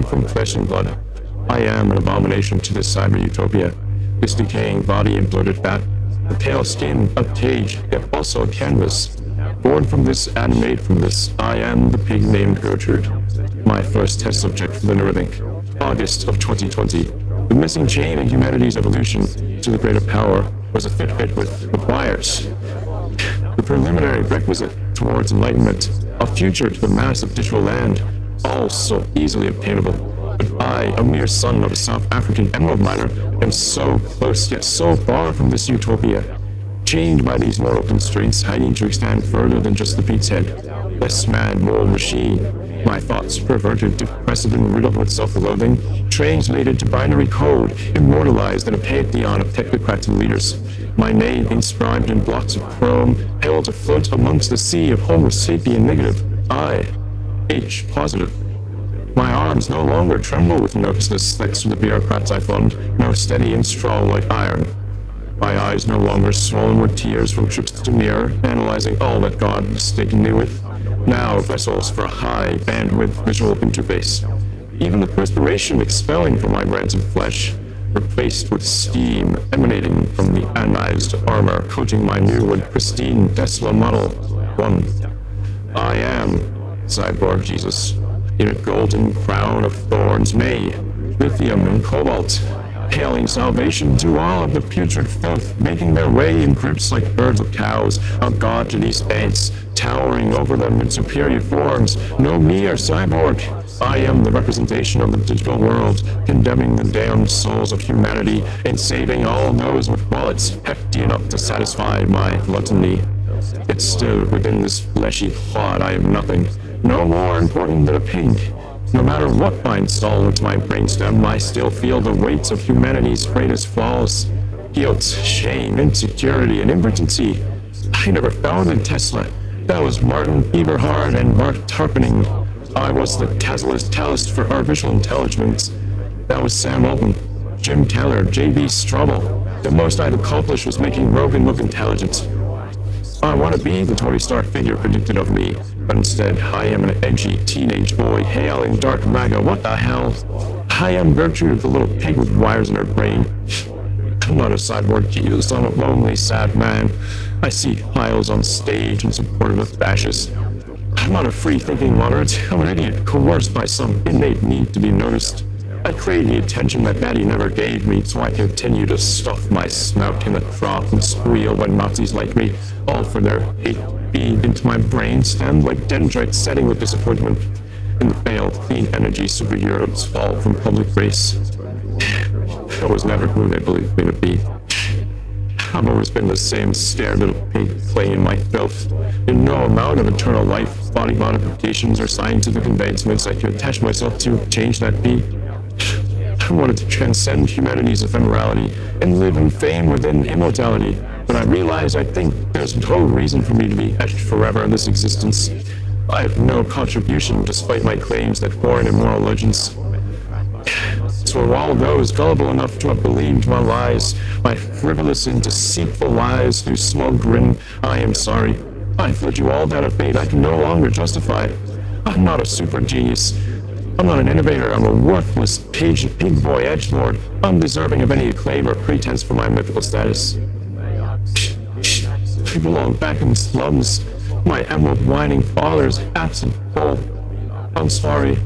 from flesh and blood. I am an abomination to this cyber utopia. This decaying body and bloated fat, the pale skin, a cage, yet also a canvas. Born from this and made from this, I am the pig named Gertrude. My first test subject for the Neurolink, August of 2020. The missing chain in humanity's evolution to the greater power was a Fitbit with wires. The preliminary requisite towards enlightenment, a future to the massive digital land, all so easily obtainable. But I, a mere son of a South African emerald miner, am so close yet so far from this utopia. Chained by these moral constraints, I need to extend further than just the beat's head. This mad moral machine, my thoughts perverted, depressed and riddled with self-loathing, translated to binary code, immortalized in a pantheon of technocrats and leaders. My name inscribed in blocks of chrome, held afloat amongst the sea of Homo sapien negative. I, H positive. My arms no longer tremble with nervousness thanks to the bureaucrats I fund, no steady and strong like iron. My eyes no longer swollen with tears from trips to mirror, analyzing all that God mistaken me with. Now vessels for a high bandwidth visual interface. Even the perspiration expelling from my ransom flesh, replaced with steam emanating from the anodized armor coating my new and pristine Tesla Model 1. I am Cyborg Jesus, in a golden crown of thorns, may, lithium and cobalt, hailing salvation to all of the putrid filth making their way in groups like herds of cows, a god to these ants, towering over them in superior forms. No me or cyborg. I am the representation of the digital world, condemning the damned souls of humanity and saving all those with wallets hefty enough to satisfy my gluttony. Yet still within this fleshy clod I am nothing, no more important than a pig. No matter what I install into my brainstem, I still feel the weights of humanity's greatest flaws. Guilt, shame, insecurity, and impotency. I never founded Tesla. That was Martin Eberhard and Mark Tarpening. I was the Tesla's tallest for artificial intelligence. That was Sam Altman, Jim Taylor, J.B. Straubel. The most I'd accomplish was making Rogan look intelligent. I want to be the Tony Stark figure predicted of me, but instead I am an edgy teenage boy hailing dark MAGA. What the hell? I am Gertrude, the little pig with wires in her brain. I'm not a cyborg Jesus, I'm a lonely, sad man. I see piles on stage in support of the fascists. I'm not a free-thinking moderate, I'm an idiot coerced by some innate need to be noticed. I crave the attention that Daddy never gave me, so I continue to stuff my snout in the trough and squeal when Nazis like me, all for their hate feed into my brain stem like dendrites setting with disappointment. In the failed clean energy superheroes fall from public grace. I was never who they believed me to be. I've always been the same scared little pig playing in my filth. In no amount of eternal life, body modifications, or scientific advancements I could attach myself to change that beat. I wanted to transcend humanity's ephemerality and live in fame within immortality, but I realize I think there's no reason for me to be etched forever in this existence. I have no contribution despite my claims that foreign and moral legends. So all those gullible enough to have believed my lies, my frivolous and deceitful lies through smug grin, I am sorry. I've led you all down a fate I can no longer justify. I'm not a super genius. I'm not an innovator. I'm a worthless pig boy edgelord, undeserving of any acclaim or pretense for my mythical status. I belong back in the slums. My emerald whining father is absent. Oh, I'm sorry.